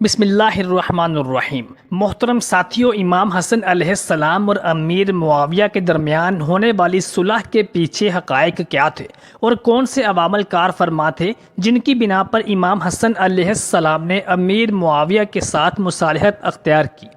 بسم اللہ الرحمن الرحیم۔ محترم ساتھیوں، امام حسن علیہ السلام اور امیر معاویہ کے درمیان ہونے والی صلح کے پیچھے حقائق کیا تھے اور کون سے عوامل کار فرما تھے جن کی بنا پر امام حسن علیہ السلام نے امیر معاویہ کے ساتھ مصالحت اختیار کی؟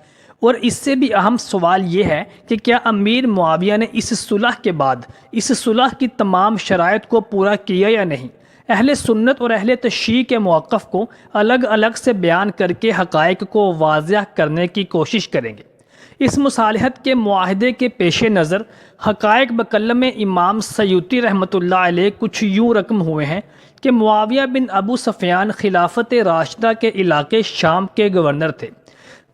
اور اس سے بھی اہم سوال یہ ہے کہ کیا امیر معاویہ نے اس صلح کے بعد اس صلح کی تمام شرائط کو پورا کیا یا نہیں؟ اہل سنت اور اہل تشیع کے موقف کو الگ الگ سے بیان کر کے حقائق کو واضح کرنے کی کوشش کریں گے۔ اس مصالحت کے معاہدے کے پیش نظر حقائق بقلم امام سیوطی رحمۃ اللہ علیہ کچھ یوں رقم ہوئے ہیں کہ معاویہ بن ابو سفیان خلافت راشدہ کے علاقے شام کے گورنر تھے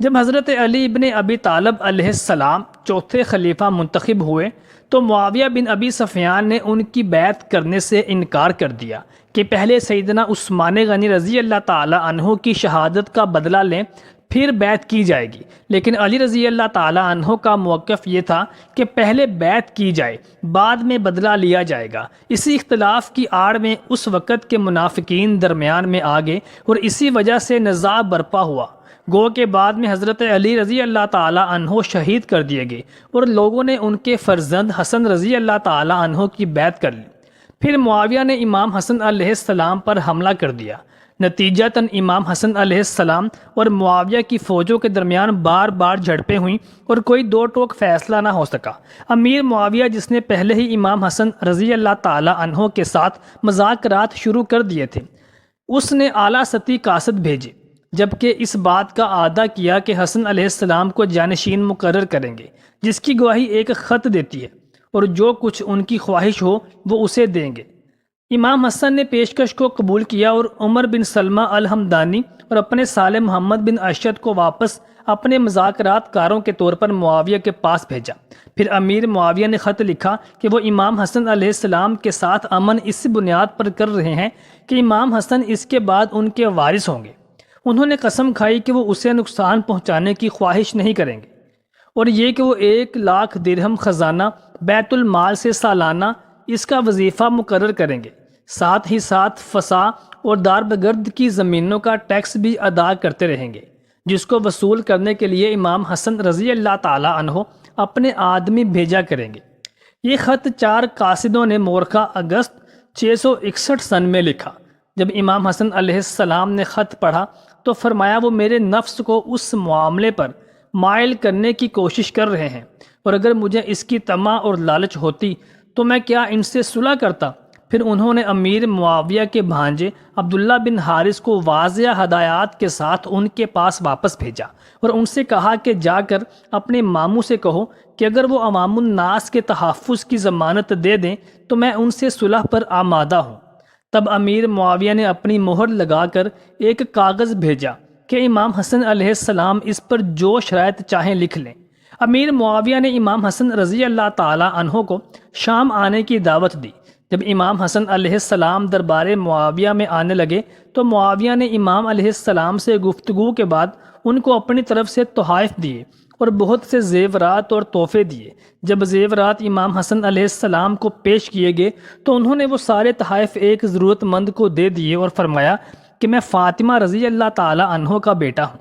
جب حضرت علی ابن ابی طالب علیہ السلام چوتھے خلیفہ منتخب ہوئے تو معاویہ بن ابی سفیان نے ان کی بیعت کرنے سے انکار کر دیا کہ پہلے سیدنا عثمان غنی رضی اللہ تعالی عنہ کی شہادت کا بدلہ لیں پھر بیعت کی جائے گی، لیکن علی رضی اللہ تعالی عنہ کا موقف یہ تھا کہ پہلے بیعت کی جائے بعد میں بدلہ لیا جائے گا۔ اسی اختلاف کی آڑ میں اس وقت کے منافقین درمیان میں آ گئے اور اسی وجہ سے نزاع برپا ہوا۔ گو کے بعد میں حضرت علی رضی اللہ تعالی عنہ شہید کر دیے گئے اور لوگوں نے ان کے فرزند حسن رضی اللہ تعالی عنہ کی بیعت کر لی۔ پھر معاویہ نے امام حسن علیہ السلام پر حملہ کر دیا۔ نتیجتاً امام حسن علیہ السلام اور معاویہ کی فوجوں کے درمیان بار بار جھڑپیں ہوئیں اور کوئی دو ٹوک فیصلہ نہ ہو سکا۔ امیر معاویہ، جس نے پہلے ہی امام حسن رضی اللہ تعالی عنہ کے ساتھ مذاکرات شروع کر دیے تھے، اس نے اعلیٰ سطحی قاصد بھیجے، جبکہ اس بات کا اعادہ کیا کہ حسن علیہ السلام کو جانشین مقرر کریں گے، جس کی گواہی ایک خط دیتی ہے، اور جو کچھ ان کی خواہش ہو وہ اسے دیں گے۔ امام حسن نے پیشکش کو قبول کیا اور عمر بن سلمہ الحمدانی اور اپنے سالے محمد بن اشد کو واپس اپنے مذاکرات کاروں کے طور پر معاویہ کے پاس بھیجا۔ پھر امیر معاویہ نے خط لکھا کہ وہ امام حسن علیہ السلام کے ساتھ امن اس بنیاد پر کر رہے ہیں کہ امام حسن اس کے بعد ان کے وارث ہوں گے۔ انہوں نے قسم کھائی کہ وہ اسے نقصان پہنچانے کی خواہش نہیں کریں گے، اور یہ کہ وہ 1,00,000 درہم خزانہ بیت المال سے سالانہ اس کا وظیفہ مقرر کریں گے، ساتھ ہی ساتھ فسا اور داربگرد کی زمینوں کا ٹیکس بھی ادا کرتے رہیں گے، جس کو وصول کرنے کے لیے امام حسن رضی اللہ تعالی عنہ اپنے آدمی بھیجا کریں گے۔ یہ خط 4 قاصدوں نے مورخہ اگست 661 سن میں لکھا۔ جب امام حسن علیہ السلام نے خط پڑھا تو فرمایا وہ میرے نفس کو اس معاملے پر مائل کرنے کی کوشش کر رہے ہیں، اور اگر مجھے اس کی طمع اور لالچ ہوتی تو میں کیا ان سے صلح کرتا؟ پھر انہوں نے امیر معاویہ کے بھانجے عبداللہ بن حارث کو واضح ہدایات کے ساتھ ان کے پاس واپس بھیجا اور ان سے کہا کہ جا کر اپنے ماموں سے کہو کہ اگر وہ عوام الناس کے تحفظ کی ضمانت دے دیں تو میں ان سے صلح پر آمادہ ہوں۔ تب امیر معاویہ نے اپنی مہر لگا کر ایک کاغذ بھیجا کہ امام حسن علیہ السلام اس پر جو شرائط چاہیں لکھ لیں۔ امیر معاویہ نے امام حسن رضی اللہ تعالی عنہ کو شام آنے کی دعوت دی۔ جب امام حسن علیہ السلام دربار معاویہ میں آنے لگے تو معاویہ نے امام علیہ السلام سے گفتگو کے بعد ان کو اپنی طرف سے تحائف دیے اور بہت سے زیورات اور تحفے دیے۔ جب زیورات امام حسن علیہ السلام کو پیش کیے گئے تو انہوں نے وہ سارے تحائف ایک ضرورت مند کو دے دیے اور فرمایا کہ میں فاطمہ رضی اللہ تعالی عنہ کا بیٹا ہوں۔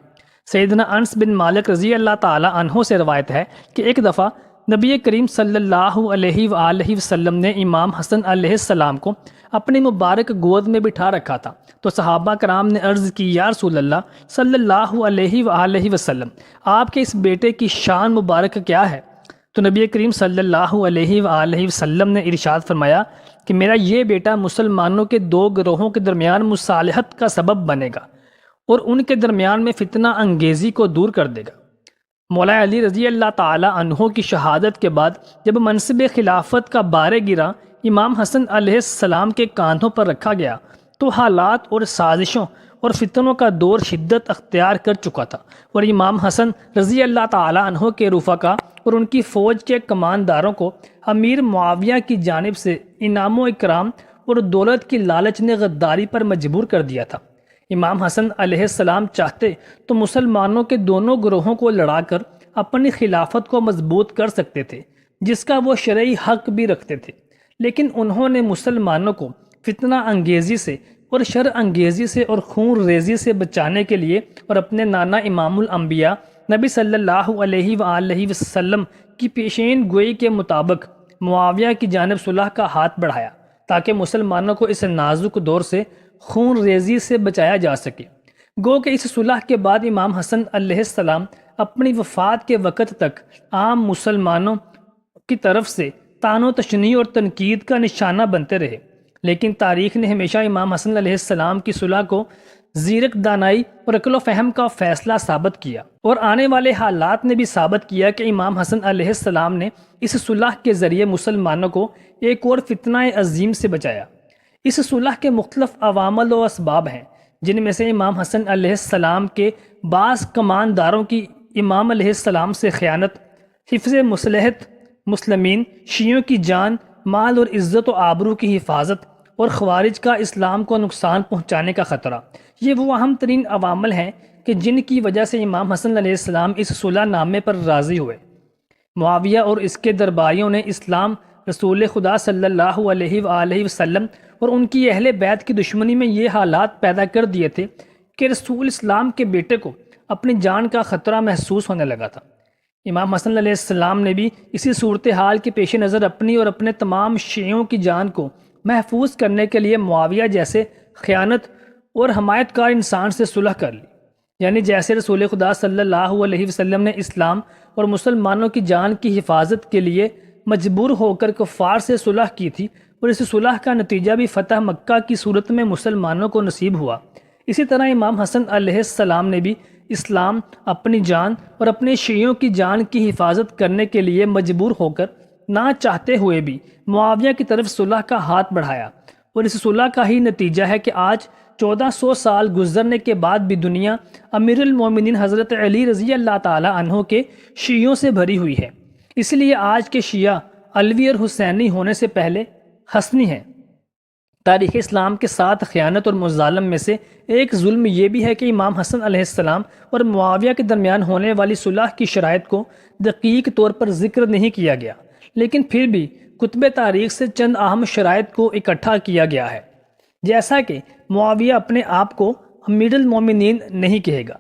سیدنا انس بن مالک رضی اللہ تعالی عنہ سے روایت ہے کہ ایک دفعہ نبی کریم صلی اللہ علیہ وآلہ وسلم نے امام حسن علیہ السلام کو اپنی مبارک گود میں بٹھا رکھا تھا، تو صحابہ کرام نے عرض کی، یا رسول اللہ صلی اللہ علیہ وآلہ وسلم، آپ کے اس بیٹے کی شان مبارک کیا ہے؟ تو نبی کریم صلی اللہ علیہ وآلہ وسلم نے ارشاد فرمایا کہ میرا یہ بیٹا مسلمانوں کے 2 گروہوں کے درمیان مصالحت کا سبب بنے گا اور ان کے درمیان میں فتنہ انگیزی کو دور کر دے گا۔ مولا علی رضی اللہ تعالی عنہ کی شہادت کے بعد جب منصب خلافت کا بار گرا امام حسن علیہ السلام کے کاندھوں پر رکھا گیا تو حالات اور سازشوں اور فتنوں کا دور شدت اختیار کر چکا تھا، اور امام حسن رضی اللہ تعالی عنہ کے رفقا اور ان کی فوج کے کمانداروں کو امیر معاویہ کی جانب سے انعام و اکرام اور دولت کی لالچ نے غداری پر مجبور کر دیا تھا۔ امام حسن علیہ السلام چاہتے تو مسلمانوں کے دونوں گروہوں کو لڑا کر اپنی خلافت کو مضبوط کر سکتے تھے، جس کا وہ شرعی حق بھی رکھتے تھے، لیکن انہوں نے مسلمانوں کو فتنہ انگیزی سے اور شر انگیزی سے اور خون ریزی سے بچانے کے لیے اور اپنے نانا امام الانبیاء نبی صلی اللہ علیہ وآلہ وسلم کی پیشین گوئی کے مطابق معاویہ کی جانب صلح کا ہاتھ بڑھایا تاکہ مسلمانوں کو اس نازک دور سے خون ریزی سے بچایا جا سکے۔ گو کہ اس صلح کے بعد امام حسن علیہ السلام اپنی وفات کے وقت تک عام مسلمانوں کی طرف سے طعن و تشنیع اور تنقید کا نشانہ بنتے رہے، لیکن تاریخ نے ہمیشہ امام حسن علیہ السلام کی صلح کو زیرک دانائی اور عقل و فہم کا فیصلہ ثابت کیا، اور آنے والے حالات نے بھی ثابت کیا کہ امام حسن علیہ السلام نے اس صلح کے ذریعے مسلمانوں کو ایک اور فتنہ عظیم سے بچایا۔ اس صلح کے مختلف عوامل و اسباب ہیں، جن میں سے امام حسن علیہ السلام کے بعض کمانداروں کی امام علیہ السلام سے خیانت، حفظ مصلحت مسلمین، شیعوں کی جان مال اور عزت و آبرو کی حفاظت، اور خوارج کا اسلام کو نقصان پہنچانے کا خطرہ، یہ وہ اہم ترین عوامل ہیں کہ جن کی وجہ سے امام حسن علیہ السلام اس صلح نامے پر راضی ہوئے۔ معاویہ اور اس کے درباریوں نے اسلام، رسول خدا صلی اللہ علیہ وآلہ وسلم اور ان کی اہل بیت کی دشمنی میں یہ حالات پیدا کر دیے تھے کہ رسول اسلام کے بیٹے کو اپنی جان کا خطرہ محسوس ہونے لگا تھا۔ امام حسن علیہ السلام نے بھی اسی صورتحال کے پیش نظر اپنی اور اپنے تمام شیعوں کی جان کو محفوظ کرنے کے لیے معاویہ جیسے خیانت اور حمایت کار انسان سے صلح کر لی، یعنی جیسے رسول خدا صلی اللہ علیہ وسلم نے اسلام اور مسلمانوں کی جان کی حفاظت کے لیے مجبور ہو کر کفار سے صلح کی تھی، اور اس صلح کا نتیجہ بھی فتح مکہ کی صورت میں مسلمانوں کو نصیب ہوا، اسی طرح امام حسن علیہ السلام نے بھی اسلام، اپنی جان اور اپنے شیعوں کی جان کی حفاظت کرنے کے لیے مجبور ہو کر نہ چاہتے ہوئے بھی معاویہ کی طرف صلح کا ہاتھ بڑھایا، اور اس صلح کا ہی نتیجہ ہے کہ آج 1400 سال گزرنے کے بعد بھی دنیا امیر المومنین حضرت علی رضی اللہ تعالی عنہ کے شیعوں سے بھری ہوئی ہے۔ اس لیے آج کے شیعہ علوی اور حسینی ہونے سے پہلے حسنی ہیں۔ تاریخ اسلام کے ساتھ خیانت اور مظالم میں سے ایک ظلم یہ بھی ہے کہ امام حسن علیہ السلام اور معاویہ کے درمیان ہونے والی صلح کی شرائط کو دقیق طور پر ذکر نہیں کیا گیا، لیکن پھر بھی کتب تاریخ سے چند اہم شرائط کو اکٹھا کیا گیا ہے، جیسا کہ معاویہ اپنے آپ کو امیر المومنین نہیں کہے گا،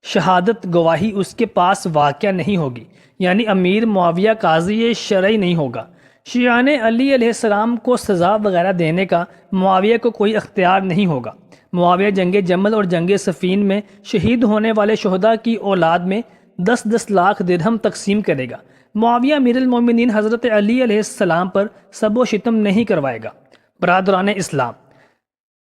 شہادت گواہی اس کے پاس واقع نہیں ہوگی، یعنی امیر معاویہ قاضی شرعی نہیں ہوگا، شیعان علی علیہ السلام کو سزا وغیرہ دینے کا معاویہ کو کوئی اختیار نہیں ہوگا، معاویہ جنگ جمل اور جنگ صفین میں شہید ہونے والے شہداء کی اولاد میں 10 لاکھ درہم تقسیم کرے گا، معاویہ امیر المومنین حضرت علی علیہ السلام پر سب و شتم نہیں کروائے گا۔ برادران اسلام،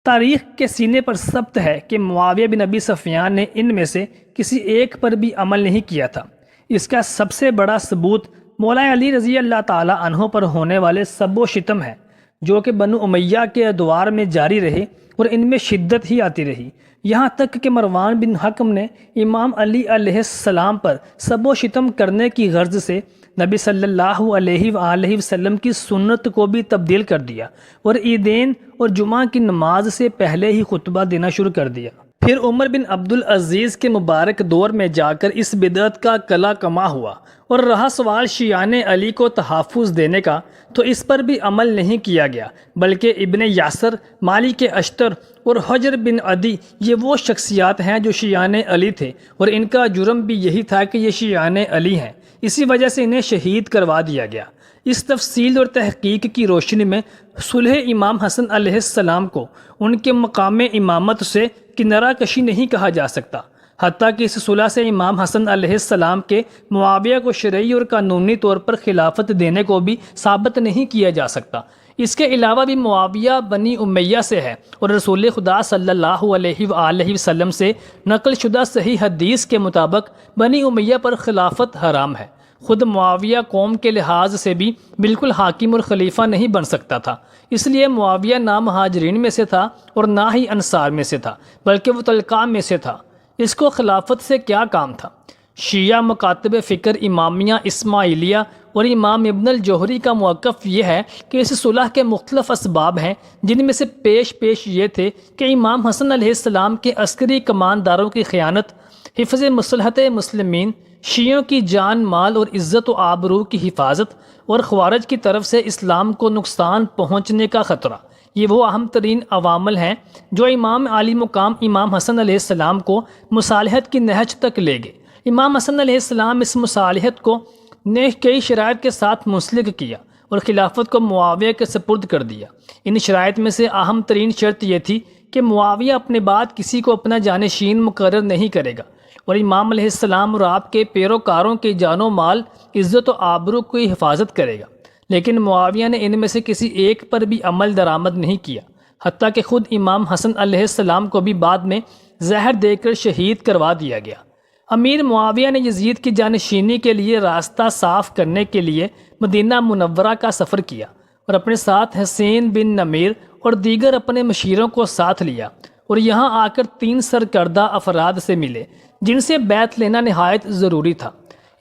تاریخ کے سینے پر ثبت ہے کہ معاویہ بن ابی سفیان نے ان میں سے کسی ایک پر بھی عمل نہیں کیا تھا۔ اس کا سب سے بڑا ثبوت مولا علی رضی اللہ تعالی عنہ پر ہونے والے سب و شتم ہے، جو کہ بنو امیہ کے ادوار میں جاری رہے اور ان میں شدت ہی آتی رہی، یہاں تک کہ مروان بن حکم نے امام علی علیہ السلام پر سب و شتم کرنے کی غرض سے نبی صلی اللہ علیہ وآلہ وسلم کی سنت کو بھی تبدیل کر دیا اور عیدین اور جمعہ کی نماز سے پہلے ہی خطبہ دینا شروع کر دیا۔ پھر عمر بن عبدالعزیز کے مبارک دور میں جا کر اس بدعت کا کلا کما ہوا، اور رہا سوال شیعان علی کو تحفظ دینے کا، تو اس پر بھی عمل نہیں کیا گیا، بلکہ ابن یاسر، مالک اشتر اور حجر بن عدی یہ وہ شخصیات ہیں جو شیعان علی تھے، اور ان کا جرم بھی یہی تھا کہ یہ شیعان علی ہیں، اسی وجہ سے انہیں شہید کروا دیا گیا۔ اس تفصیل اور تحقیق کی روشنی میں صلح امام حسن علیہ السلام کو ان کے مقام امامت سے کنارہ کشی نہیں کہا جا سکتا، حتیٰ کہ اس صلح سے امام حسن علیہ السلام کے معاویہ کو شرعی اور قانونی طور پر خلافت دینے کو بھی ثابت نہیں کیا جا سکتا۔ اس کے علاوہ بھی معاویہ بنی امیہ سے ہے، اور رسول خدا صلی اللہ علیہ وآلہ وسلم سے نقل شدہ صحیح حدیث کے مطابق بنی امیہ پر خلافت حرام ہے۔ خود معاویہ قوم کے لحاظ سے بھی بالکل حاکم اور خلیفہ نہیں بن سکتا تھا، اس لیے معاویہ نہ مہاجرین میں سے تھا اور نہ ہی انصار میں سے تھا، بلکہ وہ طلقاء میں سے تھا۔ اس کو خلافت سے کیا کام تھا؟ شیعہ مکاتب فکر امامیہ اسماعیلیہ اور امام ابن الجوہری کا موقف یہ ہے کہ اس صلح کے مختلف اسباب ہیں، جن میں سے پیش یہ تھے کہ امام حسن علیہ السلام کے عسکری کمانداروں کی خیانت، حفظ مصلحت مسلمین، شیعوں کی جان مال اور عزت و آبرو کی حفاظت، اور خوارج کی طرف سے اسلام کو نقصان پہنچنے کا خطرہ، یہ وہ اہم ترین عوامل ہیں جو امام عالی مقام امام حسن علیہ السلام کو مصالحت کی نہج تک لے گئے۔ امام حسن علیہ السلام اس مصالحت کو نے کئی شرائط کے ساتھ منسلک کیا اور خلافت کو معاویہ کے سپرد کر دیا۔ ان شرائط میں سے اہم ترین شرط یہ تھی کہ معاویہ اپنے بعد کسی کو اپنا جانشین مقرر نہیں کرے گا، اور امام علیہ السلام اور آپ کے پیروکاروں کی جان و مال، عزت و آبرو کی حفاظت کرے گا۔ لیکن معاویہ نے ان میں سے کسی ایک پر بھی عمل درآمد نہیں کیا، حتیٰ کہ خود امام حسن علیہ السلام کو بھی بعد میں زہر دے کر شہید کروا دیا گیا۔ امیر معاویہ نے یزید کی جانشینی کے لیے راستہ صاف کرنے کے لیے مدینہ منورہ کا سفر کیا اور اپنے ساتھ حسین بن نمیر اور دیگر اپنے مشیروں کو ساتھ لیا، اور یہاں آ کر 3 سرکردہ افراد سے ملے جن سے بیعت لینا نہایت ضروری تھا۔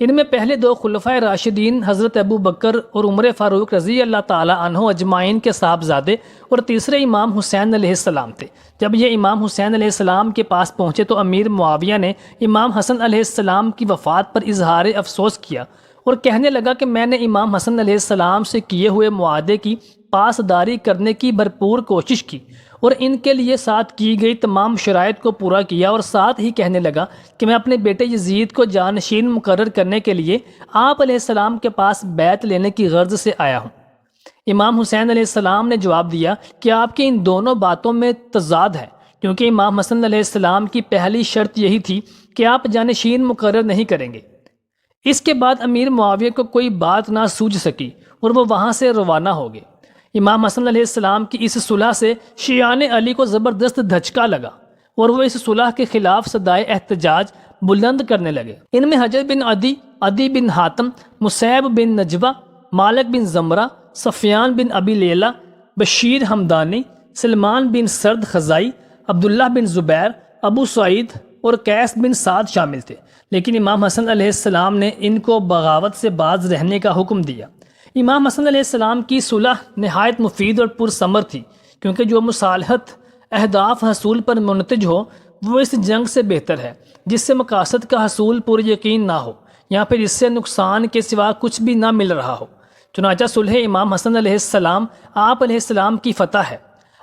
ان میں پہلے 2 خلفائے راشدین حضرت ابو بکر اور عمر فاروق رضی اللہ تعالی عنہ اجمعین کے صاحبزادے، اور تیسرے امام حسین علیہ السلام تھے۔ جب یہ امام حسین علیہ السلام کے پاس پہنچے تو امیر معاویہ نے امام حسن علیہ السلام کی وفات پر اظہار افسوس کیا اور کہنے لگا کہ میں نے امام حسن علیہ السلام سے کیے ہوئے معاہدے کی پاسداری کرنے کی بھرپور کوشش کی اور ان کے لیے ساتھ کی گئی تمام شرائط کو پورا کیا، اور ساتھ ہی کہنے لگا کہ میں اپنے بیٹے یزید کو جانشین مقرر کرنے کے لیے آپ علیہ السلام کے پاس بیعت لینے کی غرض سے آیا ہوں۔ امام حسین علیہ السلام نے جواب دیا کہ آپ کی ان دونوں باتوں میں تضاد ہے، کیونکہ امام حسن علیہ السلام کی پہلی شرط یہی تھی کہ آپ جانشین مقرر نہیں کریں گے۔ اس کے بعد امیر معاویہ کو کوئی بات نہ سوجھ سکی اور وہ وہاں سے روانہ ہو گئے۔ امام حسن علیہ السلام کی اس صلح سے شیعان علی کو زبردست دھچکا لگا اور وہ اس صلح کے خلاف صدائے احتجاج بلند کرنے لگے۔ ان میں حجر بن عدی، عدی بن حاتم، مصعب بن نجوہ، مالک بن زمرہ، سفیان بن ابی لیلہ، بشیر ہمدانی، سلمان بن سرد خزائی، عبداللہ بن زبیر، ابو سعید اور قیس بن سعد شامل تھے، لیکن امام حسن علیہ السلام نے ان کو بغاوت سے باز رہنے کا حکم دیا۔ امام حسن علیہ السلام کی صلح نہایت مفید اور پرثمر تھی، کیونکہ جو مصالحت اہداف حصول پر منتج ہو وہ اس جنگ سے بہتر ہے جس سے مقاصد کا حصول پر یقین نہ ہو یا پھر اس سے نقصان کے سوا کچھ بھی نہ مل رہا ہو۔ چنانچہ صلح امام حسن علیہ السلام آپ علیہ السلام کی فتح ہے۔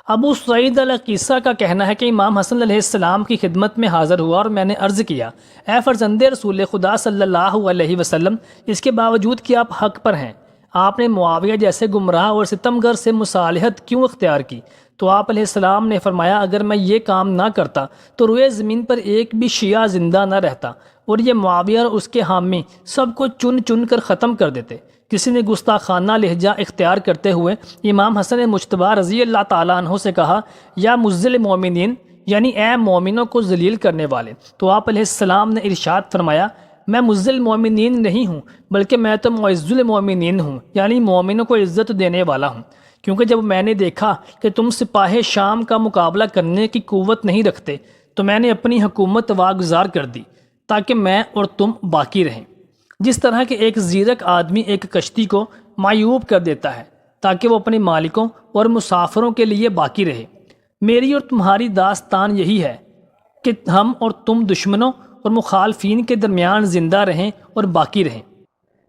ابو سعید القیسہ کا کہنا ہے کہ امام حسن علیہ السلام کی خدمت میں حاضر ہوا اور میں نے عرض کیا، اے فرزند رسول خدا صلی اللہ علیہ وسلم، اس کے باوجود کہ آپ حق پر ہیں، آپ نے معاویہ جیسے گمراہ اور ستمگر سے مصالحت کیوں اختیار کی؟ تو آپ علیہ السلام نے فرمایا، اگر میں یہ کام نہ کرتا تو روئے زمین پر ایک بھی شیعہ زندہ نہ رہتا اور یہ معاویہ اور اس کے حامی سب کو چن چن کر ختم کر دیتے۔ کسی نے گستاخانہ لہجہ اختیار کرتے ہوئے امام حسن مجتبیٰ رضی اللہ تعالیٰ عنہ سے کہا، یا مذل مومنین، یعنی اے مومنوں کو ذلیل کرنے والے۔ تو آپ علیہ السلام نے ارشاد فرمایا، میں مذل مومنین نہیں ہوں بلکہ میں تو معز المومنین ہوں، یعنی مومنوں کو عزت دینے والا ہوں، کیونکہ جب میں نے دیکھا کہ تم سپاہ شام کا مقابلہ کرنے کی قوت نہیں رکھتے تو میں نے اپنی حکومت واگزار کر دی تاکہ میں اور تم باقی رہیں، جس طرح کہ ایک زیرک آدمی ایک کشتی کو معیوب کر دیتا ہے تاکہ وہ اپنے مالکوں اور مسافروں کے لیے باقی رہے۔ میری اور تمہاری داستان یہی ہے کہ ہم اور تم دشمنوں اور مخالفین کے درمیان زندہ رہیں اور باقی رہیں۔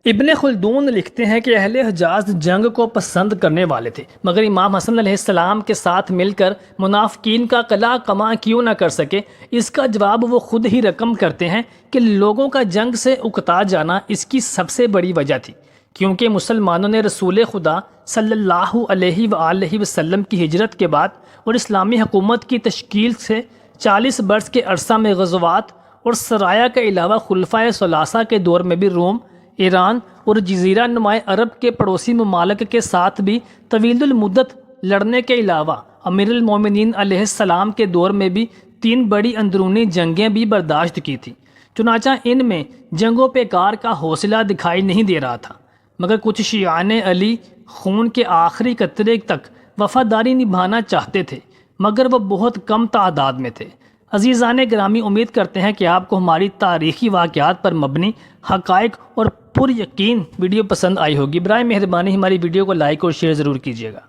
ابن خلدون لکھتے ہیں کہ اہل حجاز جنگ کو پسند کرنے والے تھے، مگر امام حسن علیہ السلام کے ساتھ مل کر منافقین کا قلع قمع کیوں نہ کر سکے؟ اس کا جواب وہ خود ہی رقم کرتے ہیں کہ لوگوں کا جنگ سے اکتا جانا اس کی سب سے بڑی وجہ تھی، کیونکہ مسلمانوں نے رسول خدا صلی اللہ علیہ وآلہ وسلم کی ہجرت کے بعد اور اسلامی حکومت کی تشکیل سے 40 برس کے عرصہ میں غزوات اور سرایہ کے علاوہ خلفائے ثلاثہ کے دور میں بھی روم، ایران اور جزیرہ نماء عرب کے پڑوسی ممالک کے ساتھ بھی طویل المدت لڑنے کے علاوہ امیر المومنین علیہ السلام کے دور میں بھی 3 بڑی اندرونی جنگیں بھی برداشت کی تھیں۔ چنانچہ ان میں جنگوں پیکار کا حوصلہ دکھائی نہیں دے رہا تھا، مگر کچھ شیعان علی خون کے آخری قطرے تک وفاداری نبھانا چاہتے تھے، مگر وہ بہت کم تعداد میں تھے۔ عزیزان گرامی، امید کرتے ہیں کہ آپ کو ہماری تاریخی واقعات پر مبنی حقائق اور پر یقین ویڈیو پسند آئی ہوگی۔ برائے مہربانی ہماری ویڈیو کو لائک اور شیئر ضرور کیجیے گا۔